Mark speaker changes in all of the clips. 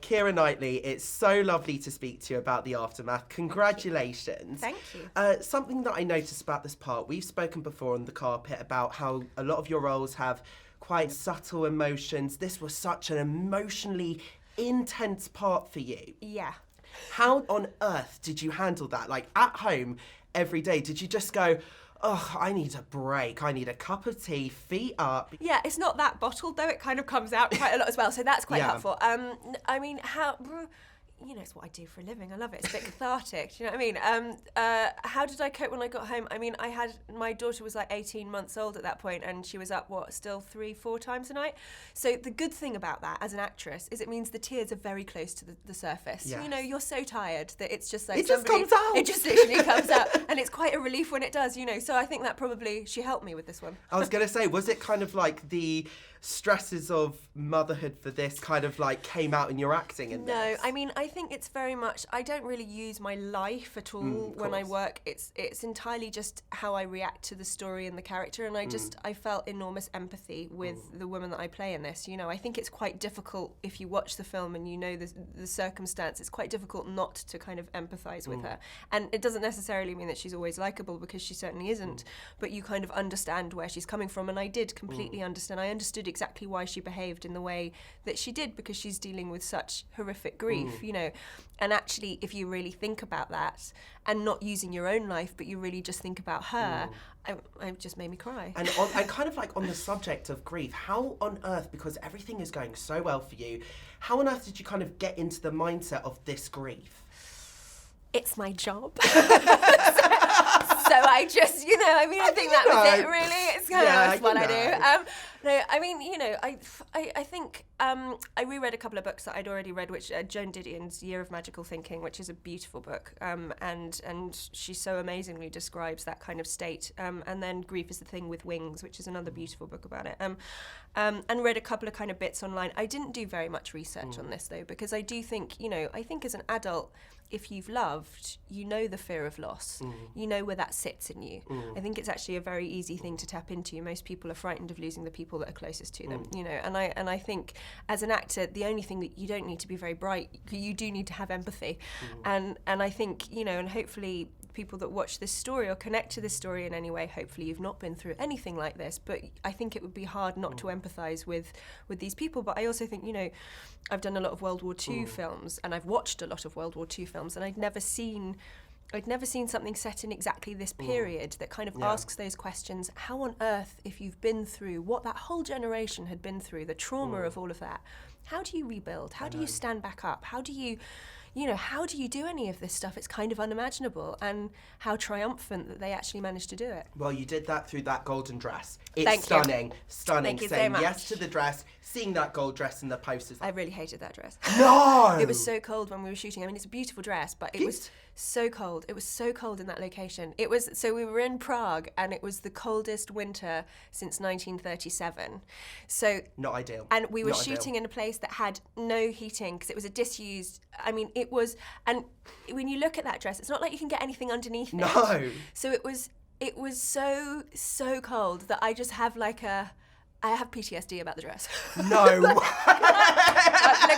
Speaker 1: Keira Knightley, it's so lovely to speak to you about The Aftermath. Congratulations.
Speaker 2: Thank you.
Speaker 1: Something that I noticed about this part, we've spoken before on the carpet about how a lot of your roles have quite subtle emotions. This was such an emotionally intense part for you.
Speaker 2: Yeah.
Speaker 1: How on earth did you handle that? Like at home, every day, did you just go, oh, I need a break, I need a cup of tea, feet up?
Speaker 2: Yeah, it's not that bottled though. It kind of comes out quite a lot as well, so that's quite
Speaker 1: Yeah.
Speaker 2: helpful. I mean, it's what I do for a living. I love it. It's a bit cathartic. Do you know what I mean? How did I cope when I got home? I mean, my daughter was like 18 months old at that point, and she was up, still 3-4 times a night. So the good thing about that as an actress is it means the tears are very close to the surface.
Speaker 1: Yes.
Speaker 2: You know, you're so tired that it's just like
Speaker 1: It just comes out.
Speaker 2: It just literally comes out, and it's quite a relief when it does. You know, so I think that probably she helped me with this one.
Speaker 1: I was going to say, was it kind of like the stresses of motherhood for this kind of like came out in your acting in
Speaker 2: No,
Speaker 1: this?
Speaker 2: I mean, I think it's very much, I don't really use my life at all when I
Speaker 1: course.
Speaker 2: work. It's entirely just how I react to the story and the character, and I felt enormous empathy with the woman that I play in this. You know, I think it's quite difficult if you watch the film and you know the circumstance, it's quite difficult not to kind of empathise with her. And it doesn't necessarily mean that she's always likeable, because she certainly isn't, but you kind of understand where she's coming from, and I did completely understand. I understood exactly why she behaved in the way that she did, because she's dealing with such horrific grief, you know. And actually, if you really think about that, and not using your own life, but you really just think about her, it just made me cry.
Speaker 1: And kind of like on the subject of grief, how on earth, because everything is going so well for you, how on earth did you kind of get into the mindset of this grief?
Speaker 2: It's my job. So I just, I think that was it, really. It's kind of that's what I do. No, I mean, I think I reread a couple of books that I'd already read, which Joan Didion's Year of Magical Thinking, which is a beautiful book, and she so amazingly describes that kind of state. And then Grief is the Thing with Wings, which is another beautiful book about it. And read a couple of kind of bits online. I didn't do very much research on this though, because I do think, I think as an adult, if you've loved, you know the fear of loss. You know where that sits in you. I think it's actually a very easy thing to tap into. Most people are frightened of losing the people that are closest to them, and I think as an actor, the only thing that you don't need to be very bright, you do need to have empathy. And I think, and hopefully people that watch this story or connect to this story in any way, hopefully you've not been through anything like this, but I think it would be hard not to empathise with these people. But I also think, I've done a lot of World War II films, and I've watched a lot of World War II films, and I'd never seen something set in exactly this period that kind of asks those questions. How on earth, if you've been through what that whole generation had been through, the trauma of all of that, how do you rebuild? How do you stand back up? How do you do any of this stuff? It's kind of unimaginable, and how triumphant that they actually managed to do it.
Speaker 1: Well, you did that through that golden dress. It's
Speaker 2: Thank you.
Speaker 1: Stunning.
Speaker 2: Thank you so
Speaker 1: Saying
Speaker 2: much.
Speaker 1: yes to the dress, seeing that gold dress in the posters.
Speaker 2: I really hated that dress.
Speaker 1: No!
Speaker 2: It was so cold when we were shooting. I mean, it's a beautiful dress, but it was so cold. It was so cold in that location. So we were in Prague, and it was the coldest winter since 1937. So
Speaker 1: Not ideal.
Speaker 2: And we were
Speaker 1: Not
Speaker 2: shooting
Speaker 1: ideal.
Speaker 2: in a place that had no heating because it was a disused. I mean, it was. And when you look at that dress, it's not like you can get anything underneath it.
Speaker 1: No.
Speaker 2: So it was so cold that I just have I have PTSD about the dress.
Speaker 1: No.
Speaker 2: Look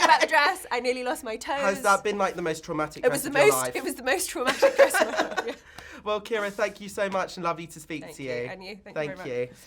Speaker 2: about the dress. I nearly lost my toes.
Speaker 1: Has that been like the most traumatic
Speaker 2: It
Speaker 1: dress
Speaker 2: was the
Speaker 1: of your
Speaker 2: most.
Speaker 1: life?
Speaker 2: It was the most traumatic dress of my life.
Speaker 1: Well, Keira, thank you so much and lovely to speak
Speaker 2: Thank
Speaker 1: to
Speaker 2: you,
Speaker 1: you.
Speaker 2: and you. Thank you very much.